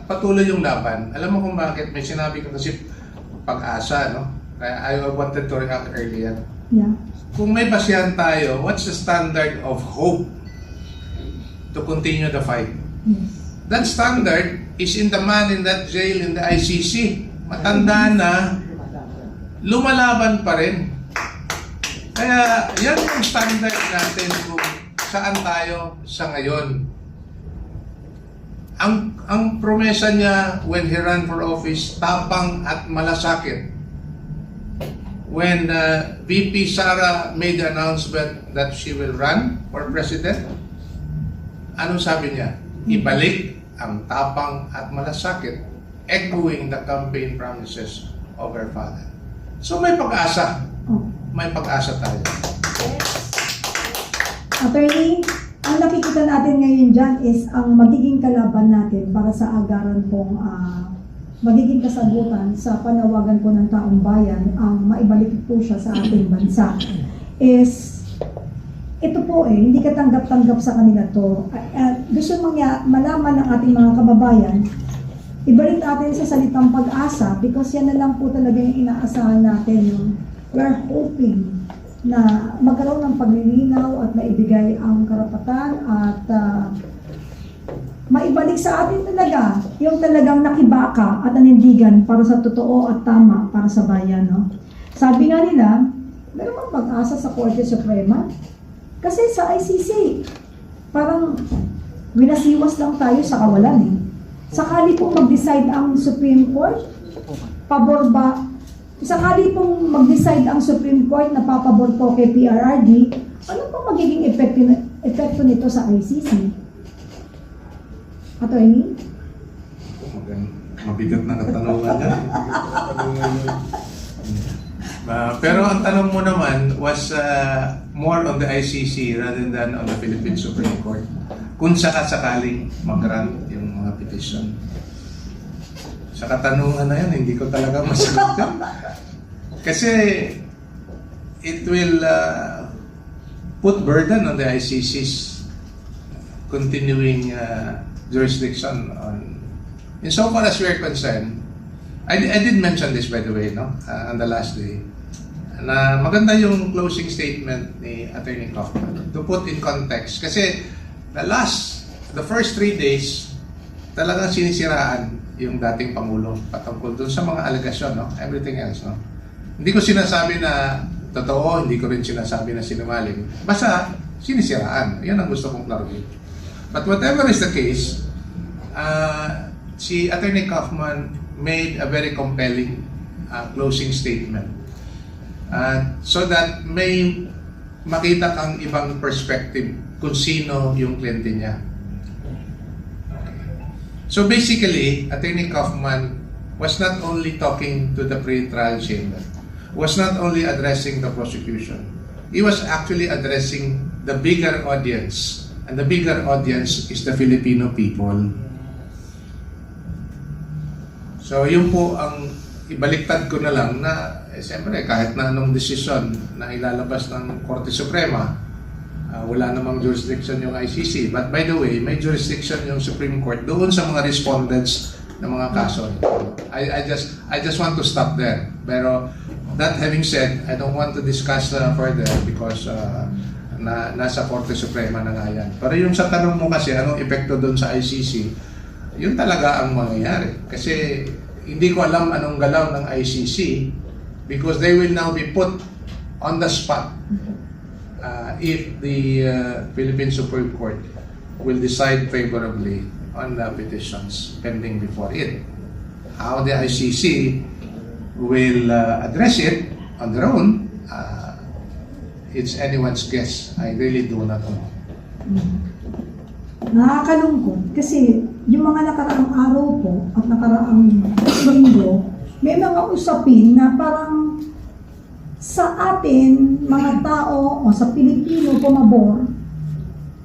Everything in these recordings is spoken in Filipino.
patuloy yung laban. Alam mo kung bakit? May sinabi ko kasi pag-asa, no? Kaya I wanted to react earlier. Yeah. Kung may basihan tayo, what's the standard of hope to continue the fight? Yes. That standard is in the man in that jail in the ICC. Matanda na, lumalaban pa rin. Kaya yan yung standard natin kung saan tayo sa ngayon. Ang promesa niya when he ran for office, tapang at malasakit. When VP Sara made the announcement that she will run for president, anong sabi niya? Ibalik ang tapang at malasakit, echoing the campaign promises of her father. So may pag-asa. May pag-asa tayo. Attorney, ang nakikita natin ngayon dyan is ang magiging kalaban natin para sa agaran pong magiging kasagutan sa panawagan po ng taong bayan, ang maibalik po siya sa ating bansa, is ito po hindi katanggap-tanggap sa kanila to. Gusto malaman ng ating mga kababayan, ibalik natin sa salitang pag-asa because yan na lang po talaga yung inaasahan natin. We're hoping na magkaroon ng paglilinaw at maibigay ang karapatan at maibalik sa atin talaga yung talagang nakibaka at nanindigan para sa totoo at tama para sa bayan. No? Sabi nga nila, meron bang pag-asa sa Korte Suprema? Kasi sa ICC, parang winasiwas lang tayo sa kawalan eh. Sakali pong mag-decide ang Supreme Court, pabor ba? Sakali pong mag-decide ang Supreme Court na papabor po kay PRRD, ano pong magiging epekto nito sa ICC? Attorney? Mabigat na katanungan yan. Pero ang tanong mo naman was more on the ICC rather than on the Philippine Supreme Court. Kung sakaling mag-grant yung mga petition. Sa katanungan na yan, hindi ko talaga masagot yun. Kasi it will put burden on the ICC's continuing jurisdiction on. In so far as we are concerned, I did mention this by the way, no, on the last day, na maganda yung closing statement ni Attorney Kaufman to put in context. Kasi the first 3 days, talagang sinisiraan yung dating Pangulo patungkol dun sa mga alegasyon, no, everything else, no. Hindi ko sinasabi na totoo, hindi ko rin sinasabi na sinungaling. Basta sinisiraan. Yan ang gusto kong clarify. But whatever is the case, si Attorney Kaufman made a very compelling closing statement. So that may makita kang ibang perspective kung sino yung kliyente niya. So basically, Attorney Kaufman was not only talking to the pre-trial chamber, was not only addressing the prosecution, he was actually addressing the bigger audience. And the bigger audience is the Filipino people. So yun po ang ibaliktad ko na lang na siyempre kahit na anong desisyon na ilalabas ng Korte Suprema, wala namang jurisdiction yung ICC. But by the way, may jurisdiction yung Supreme Court doon sa mga respondents ng mga kaso. I just want to stop there. Pero that having said, I don't want to discuss further because nasa Korte Suprema na nga yan. Pero yung sa tanong mo kasi, anong epekto doon sa ICC, yun talaga ang mangyayari. Kasi hindi ko alam anong galaw ng ICC because they will now be put on the spot if the Philippine Supreme Court will decide favorably on the petitions pending before it. How the ICC will address it on their own, it's anyone's guess. I really do not know. Nakakalungkot kasi yung mga nakaraang araw po at nakaraang linggo, may mga usapin na parang sa atin, mga tao o sa Pilipino pumabor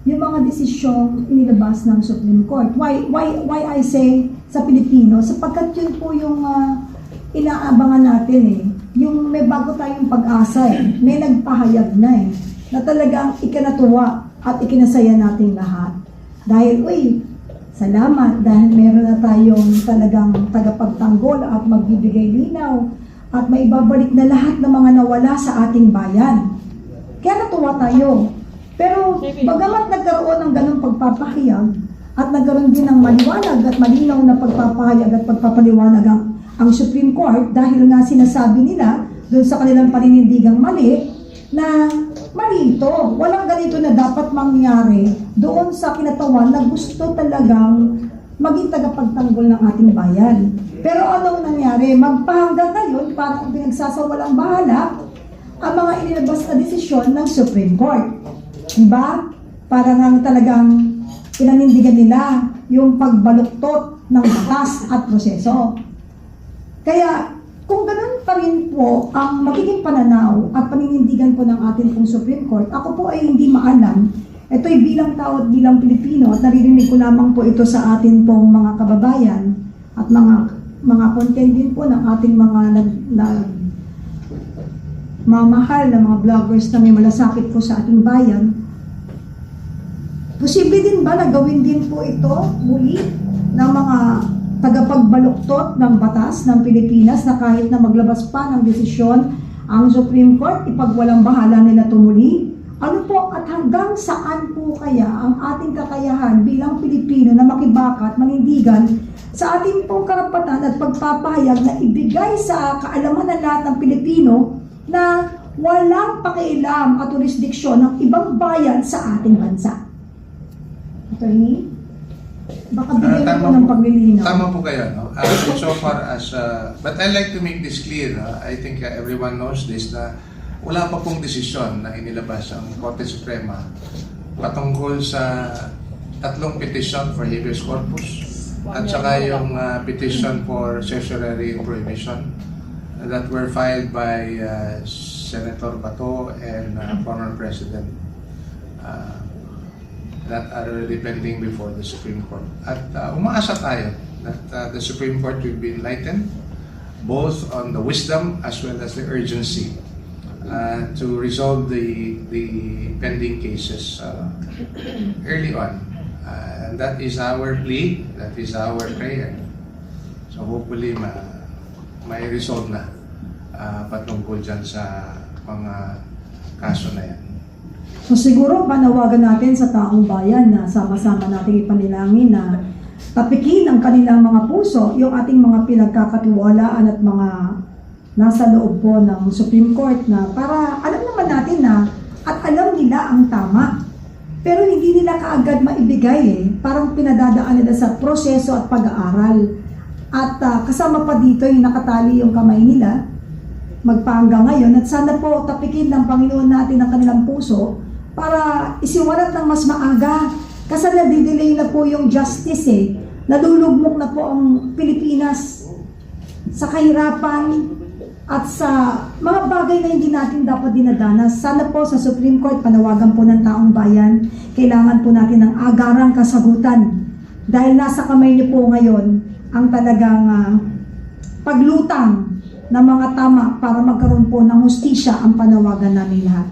yung mga desisyong inilabas ng Supreme Court. Why I say sa Pilipino? Sapagkat yun po yung inaabangan natin eh. Yung may bago tayong pag-asa eh. May nagpahayag na eh. Na talagang ikinatuwa at ikinasaya nating lahat. Dahil, Salamat dahil meron na tayong talagang tagapagtanggol at magbibigay linaw at maibabalik na lahat ng mga nawala sa ating bayan. Kaya natuwa tayo. Pero bagamat nagkaroon ng ganong pagpapahayag at nagkaroon din ng maliwanag at malinaw na pagpapahayag at pagpapaliwanag ang Supreme Court dahil nga sinasabi nila doon sa kanilang paninindigang mali na mali ito. Walang ganito na dapat mangyari doon sa kinatawan na gusto talagang maging tagapagtanggol ng ating bayan. Pero anong nangyari? Magpahanggang ngayon, parang pinagsasawalang bahala ang mga inilabas na desisyon ng Supreme Court. Diba? Parang talagang pinanindigan nila yung pagbaluktot ng batas at proseso. Kaya, kung ganun pa rin po ang magiging pananaw at paninindigan po ng ating pong Supreme Court, ako po ay hindi maalam. Ito'y bilang tao at bilang Pilipino at naririnig ko lamang po ito sa atin pong mga kababayan at mga content din po ng ating mga mamahal na mga vloggers na may malasakit po sa ating bayan. Posible din ba na gawin din po ito muli ng mga tagapagbaluktot ng batas ng Pilipinas na kahit na maglabas pa ng desisyon ang Supreme Court, ipagwalang bahala nila tumuli? Ano po at hanggang saan po kaya ang ating kakayahan bilang Pilipino na makibakat, manindigan sa ating pong karapatan at pagpapahayag na ibigay sa kaalaman ng lahat ng Pilipino na walang pakialam at jurisdiksyon ng ibang bayan sa ating bansa? Attorney? Baka bigyan mo ng paglilinaw. Tama po kayo. No? So far as, but I like to make this clear. I think everyone knows this na wala pa pong desisyon na inilabas ang Korte Suprema patungkol sa tatlong petition for habeas corpus at saka yung petition for certiorari prohibition that were filed by Senator Bato and former President that are already pending before the Supreme Court. At umaasa tayo that the Supreme Court will be enlightened both on the wisdom as well as the urgency to resolve the pending cases early on. And that is our plea, that is our prayer. So hopefully may resolve na patungkol dyan sa mga kaso na yan. So siguro panawagan natin sa taong bayan na sama-sama nating ipanilangin na tapikin ang kanilang mga puso, yung ating mga pinagkakatiwalaan at mga nasa loob po ng Supreme Court na para alam naman natin na at alam nila ang tama. Pero hindi nila kaagad maibigay Parang pinadadaan nila sa proseso at pag-aaral. At kasama pa dito yung nakatali yung kamay nila magpahanggang ngayon. At sana po tapikin ng Panginoon natin ang kanilang puso para isiwalat ng mas maaga. Kasi nadidelay na po yung justice Nalulugmok na po ang Pilipinas sa kahirapan at sa mga bagay na hindi natin dapat dinadanas. Sana po sa Supreme Court, panawagan po ng taong bayan, kailangan po natin ng agarang kasagutan. Dahil nasa kamay niyo po ngayon ang talagang paglutang ng mga tama para magkaroon po ng hustisya ang panawagan namin lahat.